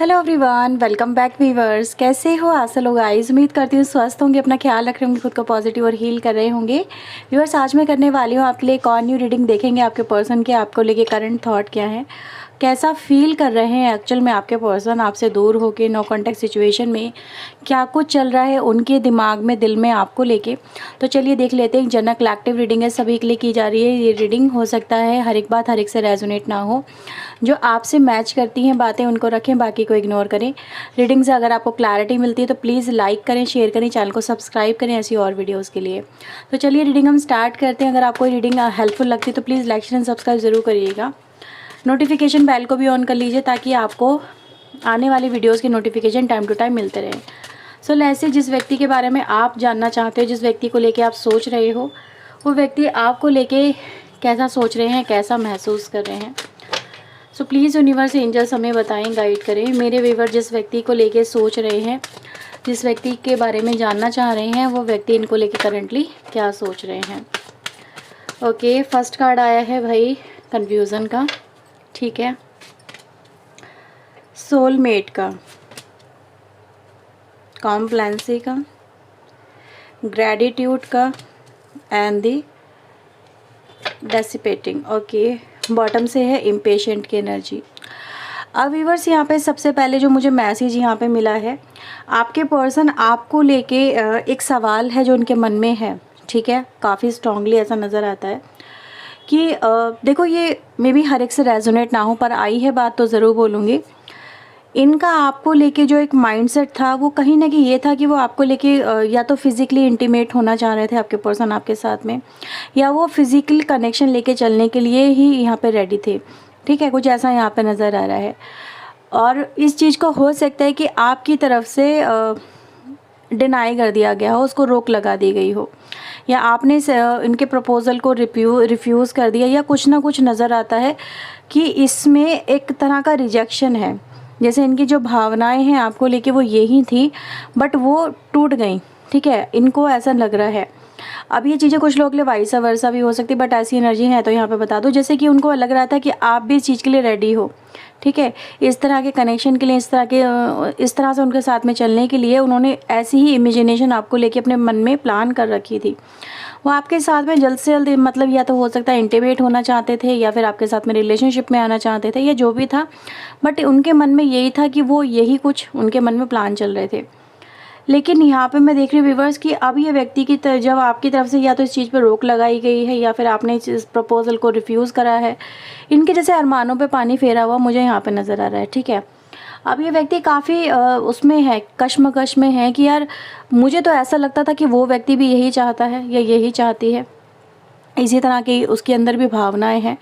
Hello everyone, welcome back viewers. कैसे हो आशा लोग गाइस। उम्मीद करती हूँ स्वस्थ होंगे, अपना ख्याल रख रहे होंगे, खुद को पॉजिटिव और हील कर रहे होंगे। वीवर्स, आज मैं करने वाली हूँ आपके लिए एक और न्यू रीडिंग। देखेंगे आपके पर्सन के आपको लेके करंट थॉट क्या है, कैसा फील कर रहे हैं एक्चुअल में आपके पर्सन आपसे दूर होके नो कॉन्टैक्ट सिचुएशन में, क्या कुछ चल रहा है उनके दिमाग में, दिल में आपको लेके। तो चलिए देख लेते हैं। जनरल कलेक्टिव रीडिंग है, सभी के लिए की जा रही है ये रीडिंग। हो सकता है हर एक बात हर एक से रेजोनेट ना हो, जो आपसे मैच करती हैं बातें उनको रखें, बाकी को इग्नोर करें। रीडिंग से अगर आपको क्लैरिटी मिलती है तो प्लीज़ लाइक करें, शेयर करें, चैनल को सब्सक्राइब करें ऐसी और वीडियोज़ के लिए। तो चलिए रीडिंग हम स्टार्ट करते हैं। अगर आपको रीडिंग हेल्पफुल लगती है तो please like share and subscribe ज़रूर करिएगा। नोटिफिकेशन बेल को भी ऑन कर लीजिए ताकि आपको आने वाली वीडियोज़ के नोटिफिकेशन टाइम टू टाइम मिलते रहें। सो ऐसे जिस व्यक्ति के बारे में आप जानना चाहते हो, जिस व्यक्ति को लेके आप सोच रहे हो, वो व्यक्ति आपको लेके कैसा सोच रहे हैं, कैसा महसूस कर रहे हैं। सो प्लीज़ यूनिवर्स एंजल्स हमें बताएं, गाइड करें। मेरे व्यूअर जिस व्यक्ति को लेके सोच रहे हैं, जिस व्यक्ति के बारे में जानना चाह रहे हैं, वो व्यक्ति इनको लेके करंटली क्या सोच रहे हैं। ओके, फर्स्ट कार्ड आया है भाई कन्फ्यूज़न का, ठीक है, सोलमेट का, कॉम्प्लेंसी का, ग्रेटिट्यूड का एंड दी डेसिपेटिंग। ओके, बॉटम से है इम्पेशेंट की एनर्जी। अब व्यूअर्स यहाँ पे सबसे पहले जो मुझे मैसेज यहाँ पे मिला है, आपके पर्सन आपको लेके एक सवाल है जो उनके मन में है, ठीक है, काफ़ी स्ट्रांगली ऐसा नज़र आता है कि देखो ये मे बी हर एक से रेजोनेट ना हो, पर आई है बात तो ज़रूर बोलूँगी। इनका आपको लेके जो एक माइंडसेट था वो कहीं ना कहीं ये था कि वो आपको लेके या तो फिज़िकली इंटीमेट होना चाह रहे थे आपके पर्सन आपके साथ में, या वो फिज़िकल कनेक्शन लेके चलने के लिए ही यहाँ पे रेडी थे, ठीक है, कुछ ऐसा यहाँ पे नज़र आ रहा है। और इस चीज़ को हो सकता है कि आपकी तरफ से डिनाई कर दिया गया हो, उसको रोक लगा दी गई हो, या आपने इनके प्रपोज़ल को रिफ्यूज़ कर दिया, या कुछ ना कुछ नज़र आता है कि इसमें एक तरह का रिजेक्शन है। जैसे इनकी जो भावनाएं हैं आपको लेके वो यही थी, बट वो टूट गई, ठीक है, इनको ऐसा लग रहा है। अब ये चीज़ें कुछ लोग के लिए वाइस वर्सा भी हो सकती है, बट ऐसी एनर्जी है तो यहाँ पे बता दो, जैसे कि उनको लग रहा था कि आप भी इस चीज़ के लिए रेडी हो, ठीक है, इस तरह के कनेक्शन के लिए, इस तरह से उनके साथ में चलने के लिए उन्होंने ऐसी ही इमेजिनेशन आपको लेके अपने मन में प्लान कर रखी थी। वो आपके साथ में जल्द से जल्द, मतलब या तो हो सकता है इंटीमेट होना चाहते थे, या फिर आपके साथ में रिलेशनशिप में आना चाहते थे, या जो भी था, बट उनके मन में यही था कि वो यही कुछ उनके मन में प्लान चल रहे थे। लेकिन यहाँ पे मैं देख रही हूँ व्यूअर्स कि अब ये व्यक्ति की जब आपकी तरफ से या तो इस चीज़ पे रोक लगाई गई है, या फिर आपने इस प्रपोजल को रिफ्यूज़ करा है, इनके जैसे अरमानों पे पानी फेरा हुआ मुझे यहाँ पे नज़र आ रहा है, ठीक है। अब ये व्यक्ति काफ़ी उसमें है, कश्मकश में है कि यार मुझे तो ऐसा लगता था कि वो व्यक्ति भी यही चाहता है या यही चाहती है, इसी तरह की उसके अंदर भी भावनाएं हैं।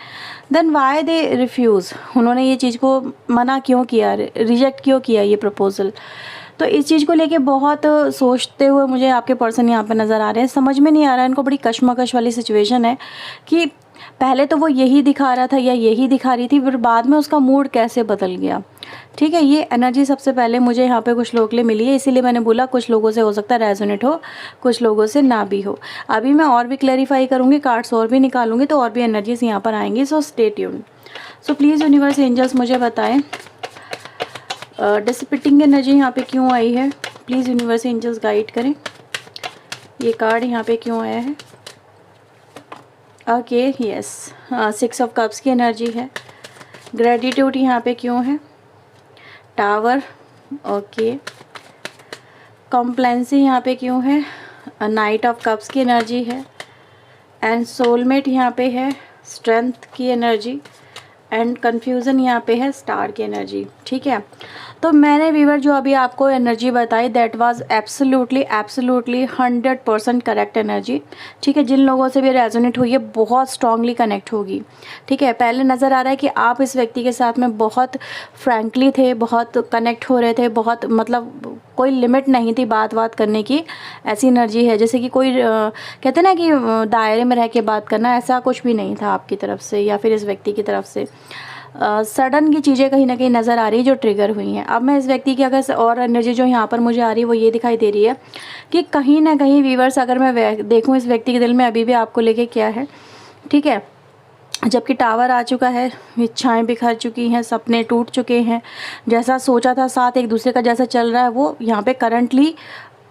देन वाई दे रिफ्यूज़, उन्होंने ये चीज़ को मना क्यों किया, रिजेक्ट क्यों किया ये प्रपोज़ल। तो इस चीज़ को लेके बहुत सोचते हुए मुझे आपके पर्सन यहाँ पे नज़र आ रहे हैं। समझ में नहीं आ रहा है इनको, बड़ी कश्मकश वाली सिचुएशन है कि पहले तो वो यही दिखा रहा था या यही दिखा रही थी, फिर बाद में उसका मूड कैसे बदल गया, ठीक है। ये एनर्जी सबसे पहले मुझे यहाँ पे कुछ लोगों के लिए मिली है, इसीलिए मैंने बोला कुछ लोगों से हो सकता है रेजोनेट हो, कुछ लोगों से ना भी हो। अभी मैं और भी क्लैरिफाई करूँगी, कार्ड्स और भी निकालूंगी तो और भी एनर्जीज यहाँ पर आएंगी। So stay tuned. So please universe angels मुझे बताएं डिसिपेटिंग एनर्जी यहाँ पे क्यों आई है। प्लीज़ यूनिवर्स एंजल्स गाइड करें, ये कार्ड यहाँ पे क्यों आया है। ओके, यस, 6 ऑफ कप्स की एनर्जी है। ग्रेटिट्यूड यहाँ पे क्यों है, टावर, ओके, कॉम्प्लेंसी यहाँ पे क्यों है, नाइट ऑफ कप्स की एनर्जी है, एंड सोलमेट यहाँ पे है, स्ट्रेंथ की एनर्जी, एंड कन्फ्यूज़न यहाँ पे है, स्टार की एनर्जी, ठीक है। तो मैंने व्यूअर जो अभी आपको एनर्जी बताई that was absolutely 100% correct energy, ठीक है। जिन लोगों से भी रेजोनेट हुई है बहुत स्ट्रांगली कनेक्ट होगी, ठीक है। पहले नज़र आ रहा है कि आप इस व्यक्ति के साथ में बहुत फ्रैंकली थे, बहुत कनेक्ट हो रहे थे, बहुत मतलब कोई लिमिट नहीं थी बात करने की, ऐसी एनर्जी है। जैसे कि कोई कहते ना कि दायरे में रह के बात करना, ऐसा कुछ भी नहीं था आपकी तरफ से या फिर इस व्यक्ति की तरफ से। सडन की चीज़ें कहीं ना कहीं नज़र आ रही है जो ट्रिगर हुई हैं। अब मैं इस व्यक्ति की अगर और एनर्जी जो यहाँ पर मुझे आ रही है वो ये दिखाई दे रही है कि कहीं ना कहीं व्यूअर्स, अगर मैं देखूँ इस व्यक्ति के दिल में अभी भी आपको लेके क्या है, ठीक है, जबकि टावर आ चुका है, इच्छाएं बिखर चुकी हैं, सपने टूट चुके हैं, जैसा सोचा था साथ एक दूसरे का जैसा चल रहा है वो यहाँ पे करंटली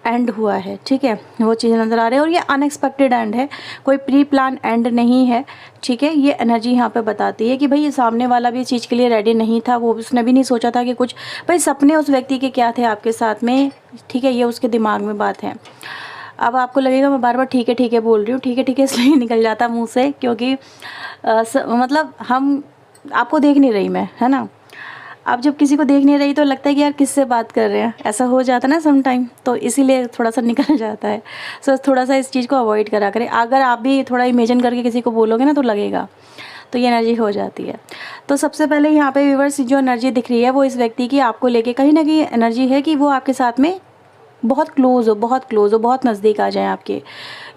एंड हुआ है। ठीक है, वो चीज़ें नज़र आ रही है और ये अनएक्सपेक्टेड एंड है, कोई प्री प्लान एंड नहीं है। ठीक है, ये एनर्जी यहाँ पे बताती है कि भाई ये सामने वाला भी इस चीज़ के लिए रेडी नहीं था, वो उसने भी नहीं सोचा था कि कुछ भाई सपने उस व्यक्ति के क्या थे आपके साथ में। ठीक है, ये उसके दिमाग में बात है। अब आपको लगेगा मैं बार बार ठीक है बोल रही हूँ, ठीक है इसलिए निकल जाता मुंह से, क्योंकि मतलब हम आपको देख नहीं रही मैं, है ना। आप जब किसी को देख नहीं रही तो लगता है कि यार किससे बात कर रहे हैं, ऐसा हो जाता है ना सम टाइम, तो इसीलिए थोड़ा सा निकल जाता है। सो थोड़ा सा इस चीज़ को अवॉइड करा करें। अगर आप भी थोड़ा इमेजिन करके किसी को बोलोगे ना तो लगेगा, तो ये एनर्जी हो जाती है। तो सबसे पहले यहाँ पे व्यूअर्स जो एनर्जी दिख रही है वो इस व्यक्ति की आपको लेके कहीं ना कहीं एनर्जी है कि वो आपके साथ में बहुत क्लोज़ हो, बहुत नज़दीक आ जाएं आपके।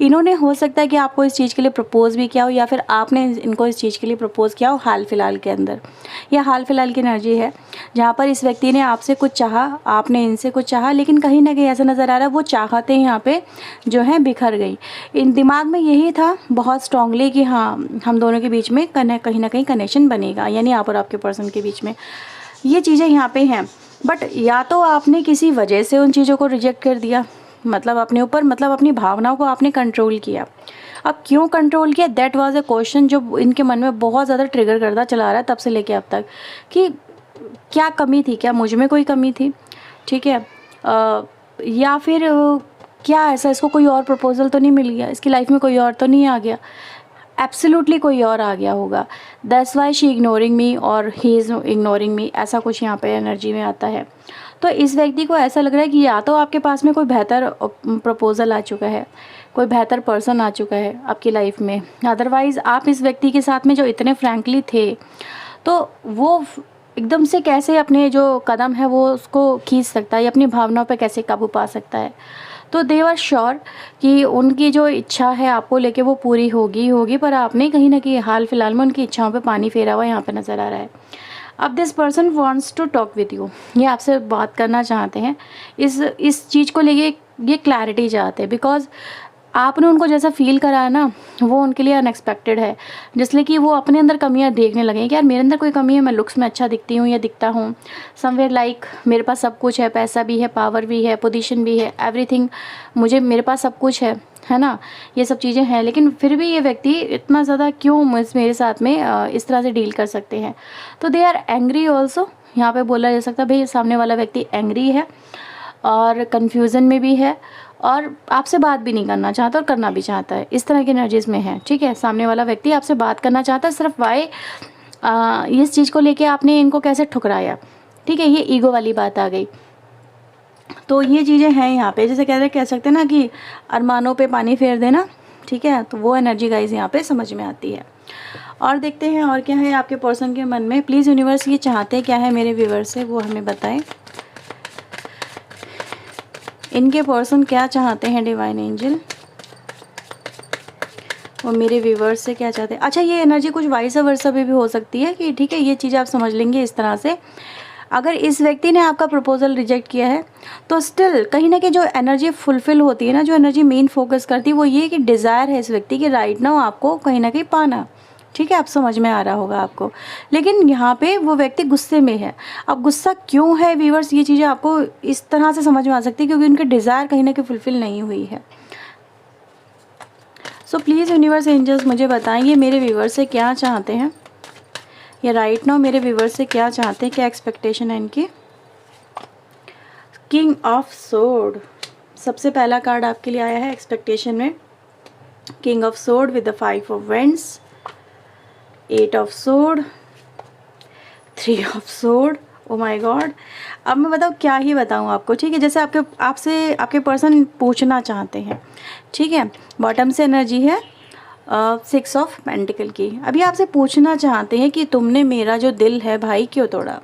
इन्होंने हो सकता है कि आपको इस चीज़ के लिए प्रपोज़ भी किया हो, या फिर आपने इनको इस चीज़ के लिए प्रपोज़ किया हो हाल फिलहाल के अंदर। यह हाल फिलहाल की एनर्जी है जहाँ पर इस व्यक्ति ने आपसे कुछ चाहा, आपने इनसे कुछ चाहा, लेकिन कहीं ना कहीं ऐसा नज़र आ रहा है वो चाहते यहाँ पे जो है बिखर गई। इन दिमाग में यही था बहुत स्ट्रांगली कि हाँ हम दोनों के बीच में कहीं ना कहीं कनेक्शन बनेगा, यानी आप और आपके पर्सन के बीच में ये चीज़ें यहाँ पे हैं। बट या तो आपने किसी वजह से उन चीज़ों को रिजेक्ट कर दिया, मतलब अपने ऊपर, मतलब अपनी भावनाओं को आपने कंट्रोल किया। अब क्यों कंट्रोल किया, दैट वाज अ क्वेश्चन जो इनके मन में बहुत ज़्यादा ट्रिगर करता चला रहा है तब से लेके अब तक, कि क्या कमी थी, क्या मुझ में कोई कमी थी। ठीक है, या फिर क्या ऐसा इसको कोई और प्रपोजल तो नहीं मिल गया, इसकी लाइफ में कोई और तो नहीं आ गया। एब्सोल्युटली कोई और आ गया होगा, दैट्स वाई शी इग्नोरिंग मी और ही इज़ इग्नोरिंग मी, ऐसा कुछ यहाँ पे एनर्जी में आता है। तो इस व्यक्ति को ऐसा लग रहा है कि या तो आपके पास में कोई बेहतर प्रपोज़ल आ चुका है, कोई बेहतर पर्सन आ चुका है आपकी लाइफ में, अदरवाइज़ आप इस व्यक्ति के साथ में जो इतने फ्रैंकली थे तो वो एकदम से कैसे अपने जो कदम है वो उसको खींच सकता है, या अपनी भावनाओं पे कैसे काबू पा सकता है। तो दे आर श्योर कि उनकी जो इच्छा है आपको लेके वो पूरी होगी, पर आपने कहीं ना कहीं हाल फिलहाल में उनकी इच्छाओं पे पानी फेरा हुआ यहाँ पे नज़र आ रहा है। अब this person wants to talk with you, ये आपसे बात करना चाहते हैं, इस चीज़ को लेके ये क्लैरिटी चाहते हैं, बिकॉज आपने उनको जैसा फील करा है ना वो उनके लिए अनएक्सपेक्टेड है। जिसलिए कि वो अपने अंदर कमियां देखने लगे कि यार मेरे अंदर कोई कमी है, मैं लुक्स में अच्छा दिखती हूँ या दिखता हूँ, समवेयर लाइक मेरे पास सब कुछ है, पैसा भी है, पावर भी है, पोजीशन भी है, एवरीथिंग, मेरे पास सब कुछ है ना, ये सब चीज़ें हैं, लेकिन फिर भी ये व्यक्ति इतना ज़्यादा क्यों मेरे साथ में इस तरह से डील कर सकते हैं। तो दे आर एंग्री ऑल्सो, यहाँ पे बोला जा सकता है भाई सामने वाला व्यक्ति एंग्री है और कन्फ्यूज़न में भी है और आपसे बात भी नहीं करना चाहता और करना भी चाहता है, इस तरह की एनर्जीज में है। ठीक है, सामने वाला व्यक्ति आपसे बात करना चाहता है, सिर्फ वाई इस चीज़ को लेके आपने इनको कैसे ठुकराया। ठीक है, ये ईगो वाली बात आ गई। तो ये चीज़ें हैं यहाँ पे, जैसे कह सकते हैं ना कि अरमानों पे पानी फेर देना। ठीक है, तो वो एनर्जी गाइज यहाँ पे समझ में आती है। और देखते हैं और क्या है आपके पर्सन के मन में। प्लीज़ यूनिवर्स ये चाहते हैं क्या है मेरे व्यूअर्स से, वो हमें बताएं। इनके पर्सन क्या चाहते हैं डिवाइन एंजल, वो मेरे व्यूअर्स से क्या चाहते हैं। अच्छा, ये एनर्जी कुछ वाइस वर्सा भी हो सकती है कि ठीक है, ये चीज़ आप समझ लेंगे इस तरह से। अगर इस व्यक्ति ने आपका प्रपोजल रिजेक्ट किया है तो स्टिल कहीं ना कहीं जो एनर्जी फुलफिल होती है ना, जो एनर्जी मेन फोकस करती है वो ये कि डिज़ायर है इस व्यक्ति की राइट नाउ आपको कहीं ना कहीं पाना। ठीक है, आप समझ में आ रहा होगा आपको, लेकिन यहाँ पे वो व्यक्ति गुस्से में है। अब गुस्सा क्यों है व्यूअर्स, ये चीज़ें आपको इस तरह से समझ में आ सकती है क्योंकि उनकी डिज़ायर कहीं ना कहीं फुलफिल नहीं हुई है। सो प्लीज़ यूनिवर्स एंजल्स मुझे बताएं ये मेरे व्यूअर्स से क्या चाहते हैं, ये राइट नाउ मेरे व्यूअर्स से क्या चाहते हैं, क्या एक्सपेक्टेशन है इनकी। किंग ऑफ सोर्ड, सबसे पहला कार्ड आपके लिए आया है एक्सपेक्टेशन में, king of sword with the 5 of vends, 8 of sword, 3 of sword. Oh my God, अब मैं बताऊँ क्या ही बताऊँ आपको। ठीक है, जैसे आपसे आपके पर्सन पूछना चाहते हैं। ठीक है, बॉटम से एनर्जी है 6 ऑफ पेंटिकल की। अभी आपसे पूछना चाहते हैं कि तुमने मेरा जो दिल है भाई क्यों तोड़ा।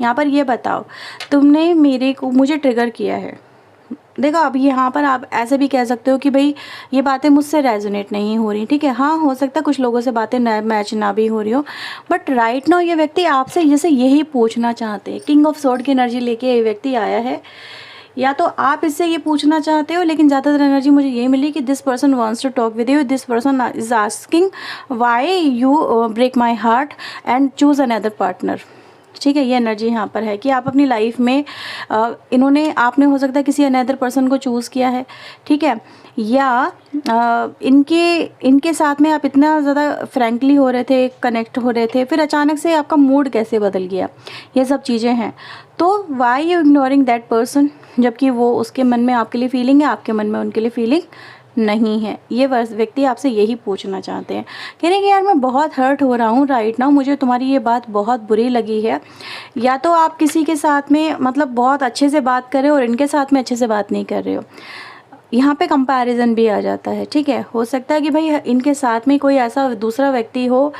यहाँ पर ये बताओ, तुमने मुझे ट्रिगर किया है। देखो, अब यहाँ पर आप ऐसे भी कह सकते हो कि भाई ये बातें मुझसे रेजोनेट नहीं हो रही। ठीक है, हाँ हो सकता है कुछ लोगों से बातें मैच ना भी हो रही हो, बट राइट नाउ ये व्यक्ति आपसे जैसे यही पूछना चाहते हैं। किंग ऑफ सोर्ड की एनर्जी लेके ये व्यक्ति आया है। या तो आप इससे ये पूछना चाहते हो, लेकिन ज़्यादातर एनर्जी मुझे ये मिली कि this person wants to talk with you, this person is asking why you break my heart and choose another partner. ठीक है, ये एनर्जी यहाँ पर है कि आप अपनी लाइफ में आपने हो सकता है किसी अनदर पर्सन को चूज़ किया है, ठीक है, या इनके साथ में आप इतना ज़्यादा फ्रैंकली हो रहे थे, कनेक्ट हो रहे थे, फिर अचानक से आपका मूड कैसे बदल गया, ये सब चीज़ें हैं। तो why you ignoring that person, जबकि वो उसके मन में आपके लिए फीलिंग है, आपके मन में उनके लिए फीलिंग नहीं है। ये व्यक्ति आपसे यही पूछना चाहते हैं, कह रहे हैं कि यार मैं बहुत हर्ट हो रहा हूँ राइट नाउ, मुझे तुम्हारी ये बात बहुत बुरी लगी है। या तो आप किसी के साथ में मतलब बहुत अच्छे से बात कर रहे हो और इनके साथ में अच्छे से बात नहीं कर रहे हो, यहाँ पे कंपैरिजन भी आ जाता है। ठीक है, हो सकता है कि भाई इनके साथ में कोई ऐसा दूसरा व्यक्ति हो,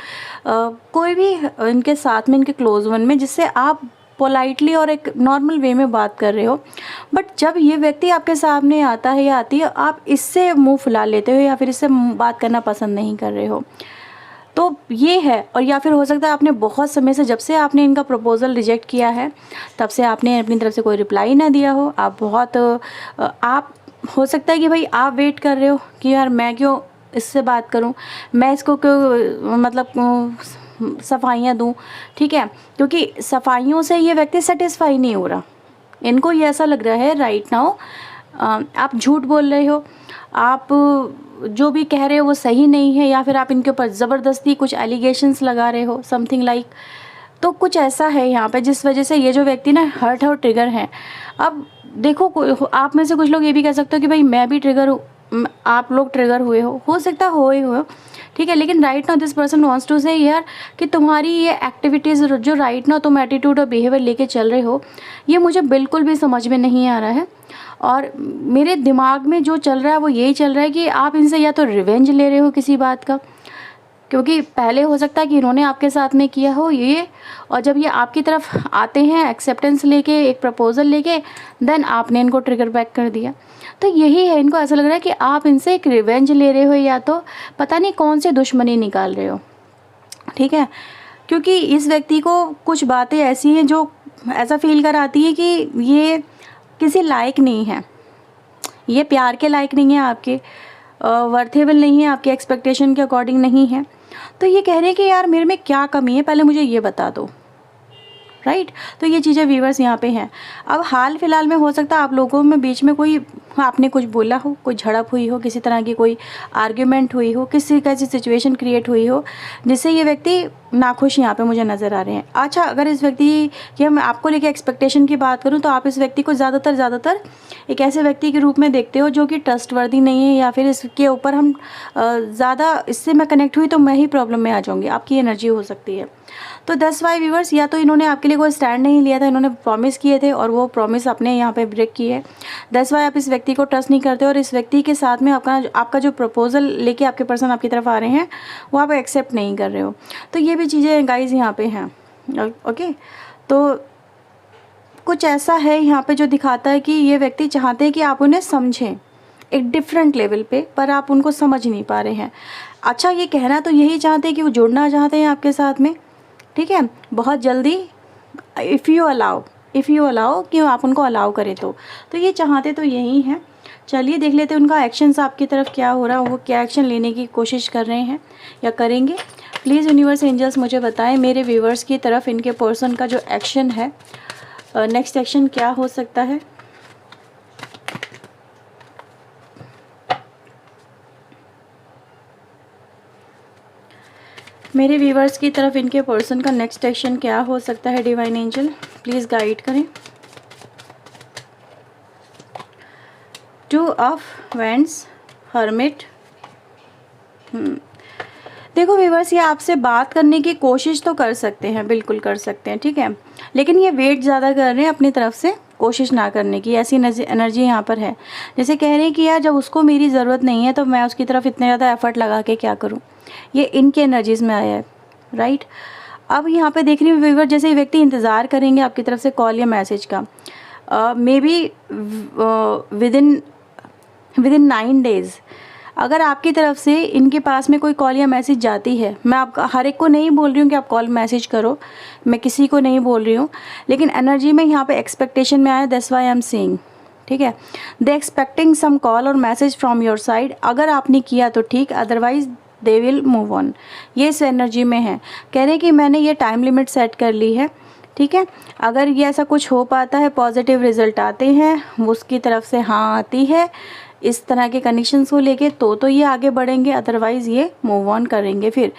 कोई भी इनके साथ में, इनके क्लोज वन में, जिससे आप पोलाइटली और एक नॉर्मल वे में बात कर रहे हो, बट जब ये व्यक्ति आपके सामने आता है या आती है, आप इससे मुंह फुला लेते हो या फिर इससे बात करना पसंद नहीं कर रहे हो। तो ये है। और या फिर हो सकता है आपने बहुत समय से, जब से आपने इनका प्रपोज़ल रिजेक्ट किया है, तब से आपने अपनी तरफ से कोई रिप्लाई ना दिया हो। आप हो सकता है कि भाई आप वेट कर रहे हो कि यार मैं क्यों इससे बात करूं, मैं इसको क्यों मतलब सफाइयाँ दूं, ठीक है, क्योंकि सफाइयों से ये व्यक्ति सेटिस्फाई नहीं हो रहा। इनको ये ऐसा लग रहा है राइट नाउ आप झूठ बोल रहे हो, आप जो भी कह रहे हो वो सही नहीं है, या फिर आप इनके ऊपर ज़बरदस्ती कुछ एलिगेशंस लगा रहे हो, समथिंग लाइक। तो कुछ ऐसा है यहाँ पे जिस वजह से ये जो व्यक्ति ना हर्ट है और ट्रिगर है। अब देखो, आप में से कुछ लोग ये भी कह सकते हो कि भाई मैं भी ट्रिगर हूँ, आप लोग ट्रिगर हुए हो सकता हो ही हो, ठीक है, लेकिन right now this person wants to say यार कि तुम्हारी ये एक्टिविटीज़ जो राइट नाउ तुम एटीट्यूड और बिहेवियर लेके चल रहे हो, ये मुझे बिल्कुल भी समझ में नहीं आ रहा है। और मेरे दिमाग में जो चल रहा है वो यही चल रहा है कि आप इनसे या तो रिवेंज ले रहे हो किसी बात का, क्योंकि पहले हो सकता है कि इन्होंने आपके साथ में किया हो ये, और जब ये आपकी तरफ आते हैं एक्सेप्टेंस लेके, एक प्रपोज़ल लेके, देन आपने इनको ट्रिगर बैक कर दिया। तो यही है, इनको ऐसा लग रहा है कि आप इनसे एक रिवेंज ले रहे हो, या तो पता नहीं कौन से दुश्मनी निकाल रहे हो, ठीक है, क्योंकि इस व्यक्ति को कुछ बातें ऐसी हैं जो ऐसा फील कराती है कि ये किसी लायक नहीं है, ये प्यार के लायक नहीं है, आपके वर्थेबल नहीं है, आपके एक्सपेक्टेशन के अकॉर्डिंग नहीं है। तो ये कह रहे हैं कि यार मेरे में क्या कमी है, पहले मुझे ये बता दो, राइट। तो ये चीज़ें व्यूवर्स यहाँ पे हैं। अब हाल फिलहाल में हो सकता है आप लोगों में बीच में कोई आपने कुछ बोला हो, कोई झड़प हुई हो, किसी तरह की कोई आर्ग्यूमेंट हुई हो, किसी कैसी सिचुएशन क्रिएट हुई हो जिससे ये व्यक्ति नाखुश यहाँ पे मुझे नज़र आ रहे हैं। अच्छा, अगर इस व्यक्ति की हम आपको लेके एक्सपेक्टेशन की बात करूँ तो आप इस व्यक्ति को ज़्यादातर एक ऐसे व्यक्ति के रूप में देखते हो जो कि ट्रस्टवर्दी नहीं है, या फिर इसके ऊपर हम ज़्यादा इससे मैं कनेक्ट हुई तो मैं ही प्रॉब्लम में आ जाऊँगी, आपकी एनर्जी हो सकती है। तो 10 व्यूवर्स, या तो इन्होंने आपके लिए कोई स्टैंड नहीं लिया था, इन्होंने प्रॉमिस किए थे और वो प्रॉमिस अपने यहाँ पे ब्रेक किए। 10 आप इस व्यक्ति को ट्रस्ट नहीं करते और इस व्यक्ति के साथ में आपका जो प्रपोजल लेके आपके पर्सन आपकी तरफ आ रहे हैं वो आप एक्सेप्ट नहीं कर रहे हो। तो ये भी चीज़ें गाइज यहाँ पे हैं। ओके, तो कुछ ऐसा है यहाँ पे जो दिखाता है कि ये व्यक्ति चाहते हैं कि आप उन्हें समझें एक डिफरेंट लेवल पे, पर आप उनको समझ नहीं पा रहे हैं। अच्छा, ये कहना तो यही चाहते हैं कि वो जुड़ना चाहते हैं आपके साथ में, ठीक है, बहुत जल्दी, इफ़ यू अलाउ कि आप उनको अलाउ करें तो ये चाहते तो यही हैं। चलिए देख लेते हैं उनका एक्शंस आपकी तरफ क्या हो रहा है, वो क्या एक्शन लेने की कोशिश कर रहे हैं या करेंगे। प्लीज़ यूनिवर्स एंजल्स मुझे बताएं मेरे व्यूवर्स की तरफ इनके पर्सन का जो एक्शन है, नेक्स्ट एक्शन क्या हो सकता है। मेरे व्यूवर्स की तरफ इनके पर्सन का नेक्स्ट एक्शन क्या हो सकता है। डिवाइन एंजल प्लीज़ गाइड करें। 2 ऑफ वैंड्स, हर्मिट। देखो व्यूवर्स, ये आपसे बात करने की कोशिश तो कर सकते हैं, बिल्कुल कर सकते हैं, ठीक है, लेकिन ये वेट ज़्यादा कर रहे हैं अपनी तरफ से, कोशिश ना करने की, ऐसी एनर्जी यहाँ पर है। जैसे कह रहे हैं कि यार जब उसको मेरी ज़रूरत नहीं है तो मैं उसकी तरफ इतने ज़्यादा एफर्ट लगा के क्या करूँ, ये इनके एनर्जीज़ में आया है, राइट। अब यहाँ पे देख रही हूँ व्यूवर, जैसे ये व्यक्ति इंतज़ार करेंगे आपकी तरफ से कॉल या मैसेज का, मे बी विदिन 9 डेज़। अगर आपकी तरफ से इनके पास में कोई कॉल या मैसेज जाती है, मैं आपका हर एक को नहीं बोल रही हूँ कि आप कॉल मैसेज करो, मैं किसी को नहीं बोल रही हूँ, लेकिन एनर्जी में यहाँ पे एक्सपेक्टेशन में आया, that's why I am saying, ठीक है। दे एक्सपेक्टिंग सम कॉल और मैसेज फ्रॉम योर साइड, अगर आपने किया तो ठीक, otherwise they will move on. ये इस एनर्जी में है, कह रहे हैं कि मैंने ये टाइम लिमिट सेट कर ली है, ठीक है। अगर ये ऐसा कुछ हो पाता है, पॉजिटिव रिजल्ट आते हैं, वो उसकी तरफ से हाँ आती है इस तरह के कनेक्शंस को लेके, तो ये आगे बढ़ेंगे, अदरवाइज़ ये मूव ऑन करेंगे फिर।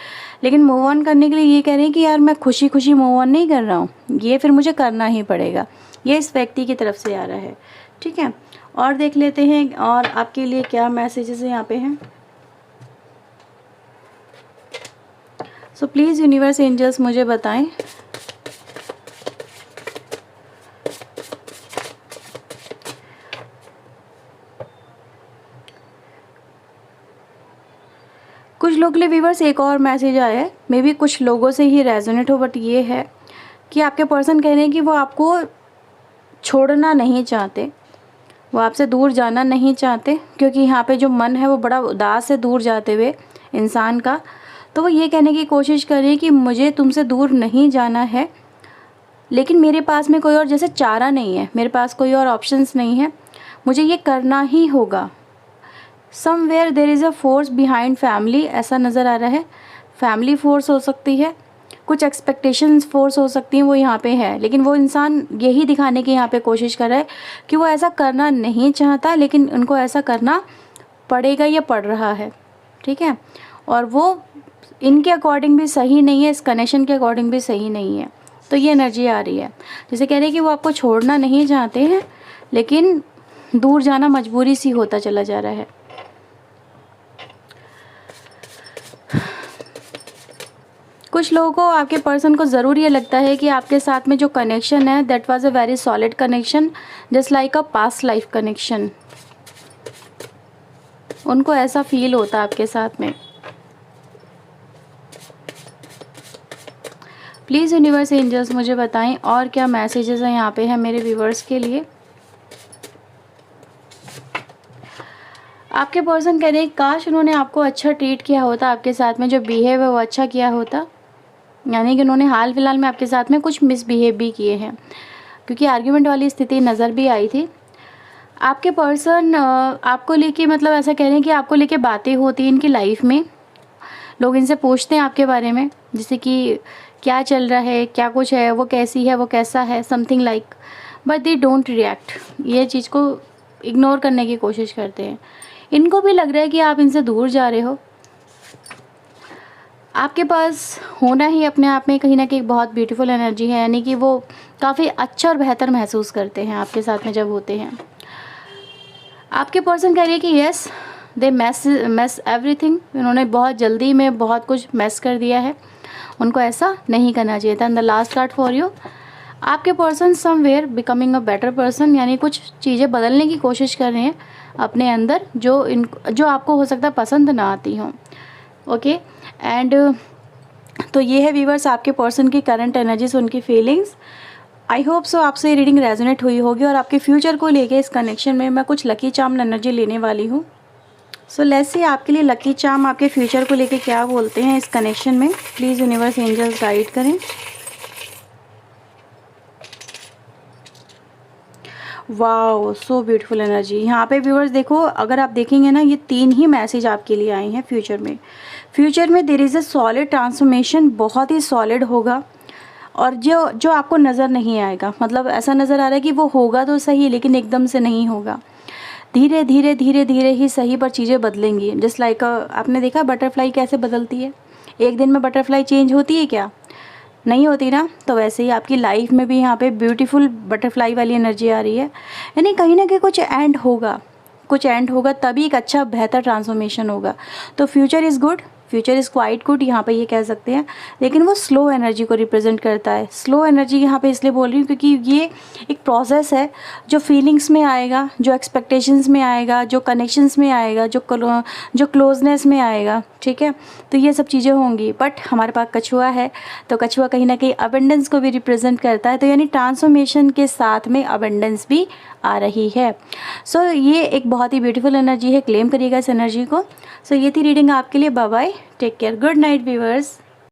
लेकिन मूव ऑन करने के लिए ये कह रहे हैं कि यार मैं खुशी खुशी मूव ऑन नहीं कर रहा हूँ, ये फिर मुझे करना ही पड़ेगा। ये इस व्यक्ति की तरफ से आ रहा है, ठीक है। और देख लेते हैं और आपके लिए क्या मैसेजेस यहाँ पे हैं। सो प्लीज़ यूनिवर्स एंजल्स मुझे बताएं कुछ लोगों के लिए व्यूअर्स एक और मैसेज आया है, मे बी कुछ लोगों से ही रेजोनेट हो, बट ये है कि आपके पर्सन कह रहे हैं कि वो आपको छोड़ना नहीं चाहते, वो आपसे दूर जाना नहीं चाहते, क्योंकि यहाँ पे जो मन है वो बड़ा उदास है दूर जाते हुए इंसान का। तो वो ये कहने की कोशिश कर रही है कि मुझे तुमसे दूर नहीं जाना है, लेकिन मेरे पास में कोई और जैसे चारा नहीं है, मेरे पास कोई और ऑप्शंस नहीं है, मुझे ये करना ही होगा। Somewhere there is a force behind family, ऐसा नज़र आ रहा है। फैमिली फोर्स हो सकती है, कुछ एक्सपेक्टेशंस फोर्स हो सकती हैं, वो यहाँ पे है। लेकिन वो इंसान यही दिखाने की यहाँ पे कोशिश कर रहा है कि वो ऐसा करना नहीं चाहता, लेकिन उनको ऐसा करना पड़ेगा या पड़ रहा है, ठीक है। और वो इनके अकॉर्डिंग भी सही नहीं है, इस कनेक्शन के अकॉर्डिंग भी सही नहीं है। तो ये एनर्जी आ रही है, जैसे कह रहे हैं कि वो आपको छोड़ना नहीं चाहते हैं, लेकिन दूर जाना मजबूरी सी होता चला जा रहा है। कुछ लोगों को, आपके पर्सन को ज़रूर ये लगता है कि आपके साथ में जो कनेक्शन है that was a very solid connection, just like a past life connection. उनको ऐसा फील होता है आपके साथ में। प्लीज़ यूनिवर्स एंजल्स मुझे बताएं और क्या मैसेजेस हैं यहाँ पे है मेरे व्यूवर्स के लिए। आपके पर्सन कह रहे हैं काश उन्होंने आपको अच्छा ट्रीट किया होता, आपके साथ में जो बिहेव है वो अच्छा किया होता, यानी कि उन्होंने हाल फिलहाल में आपके साथ में कुछ मिसबिहेव भी किए हैं, क्योंकि आर्ग्यूमेंट वाली स्थिति नज़र भी आई थी। आपके पर्सन आपको लेके, मतलब ऐसा कह रहे हैं कि आपको लेके बातें होती हैं इनकी लाइफ में, लोग इनसे पूछते हैं आपके बारे में, जैसे कि क्या चल रहा है, क्या कुछ है, वो कैसी है, वो कैसा है, something like, but they don't react. ये चीज़ को इग्नोर करने की कोशिश करते हैं। इनको भी लग रहा है कि आप इनसे दूर जा रहे हो। आपके पास होना ही अपने आप में कहीं ना कहीं बहुत ब्यूटीफुल एनर्जी है, यानी कि वो काफ़ी अच्छा और बेहतर महसूस करते हैं आपके साथ में जब होते हैं। आपके पर्सन कह रही है कि येस दे मैस एवरीथिंग, उन्होंने बहुत जल्दी में बहुत कुछ मैस कर दिया है, उनको ऐसा नहीं करना चाहिए था। And the last card for you, आपके person somewhere becoming a better person, यानी कुछ चीज़ें बदलने की कोशिश कर रहे हैं अपने अंदर जो आपको हो सकता है पसंद ना आती हों। ओके एंड तो ये है व्यूवर्स आपके पर्सन की करंट एनर्जीज, उनकी फीलिंग्स। आई होप सो आपसे ये रीडिंग रेजोनेट हुई होगी और आपके फ्यूचर को लेके इस कनेक्शन में मैं कुछ लकी चार्म एनर्जी लेने वाली हूँ। सो लेट्स सी आपके लिए लकी चार्म आपके फ्यूचर को लेके क्या बोलते हैं इस कनेक्शन में। प्लीज़ यूनिवर्स एंजल्स गाइड करें। Wow so beautiful energy. यहाँ पे व्यूअर्स देखो, अगर आप देखेंगे ना, ये 3 ही मैसेज आपके लिए आए हैं फ्यूचर में there is a solid transformation, बहुत ही सॉलिड होगा और जो आपको नज़र नहीं आएगा, मतलब ऐसा नज़र आ रहा है कि वो होगा तो सही लेकिन एकदम से नहीं होगा, धीरे धीरे ही सही पर चीज़ें बदलेंगी। जस्ट लाइक आपने देखा बटरफ्लाई कैसे बदलती है, एक दिन में बटरफ्लाई चेंज होती है क्या? नहीं होती ना। तो वैसे ही आपकी लाइफ में भी यहाँ पे ब्यूटीफुल बटरफ्लाई वाली एनर्जी आ रही है, यानी कहीं ना कहीं कुछ एंड होगा तभी एक अच्छा बेहतर ट्रांसफॉर्मेशन होगा। तो future is good, future is quite good यहाँ पे ये कह सकते हैं, लेकिन वो स्लो एनर्जी को रिप्रेजेंट करता है। स्लो एनर्जी यहाँ पे इसलिए बोल रही हूँ क्योंकि ये एक प्रोसेस है जो फीलिंग्स में आएगा, जो एक्सपेक्टेशंस में आएगा, जो कनेक्शंस में आएगा, जो क्लोजनेस में आएगा, ठीक है। तो ये सब चीज़ें होंगी, बट हमारे पास कछुआ है तो कछुआ कहीं ना कहीं अबेंडेंस को भी रिप्रेजेंट करता है, तो यानी ट्रांसफॉर्मेशन के साथ में अबेंडेंस भी आ रही है। सो ये एक बहुत ही ब्यूटीफुल एनर्जी है, क्लेम करिएगा इस एनर्जी को। सो ये थी रीडिंग आपके लिए। Bye bye, take care, good night viewers.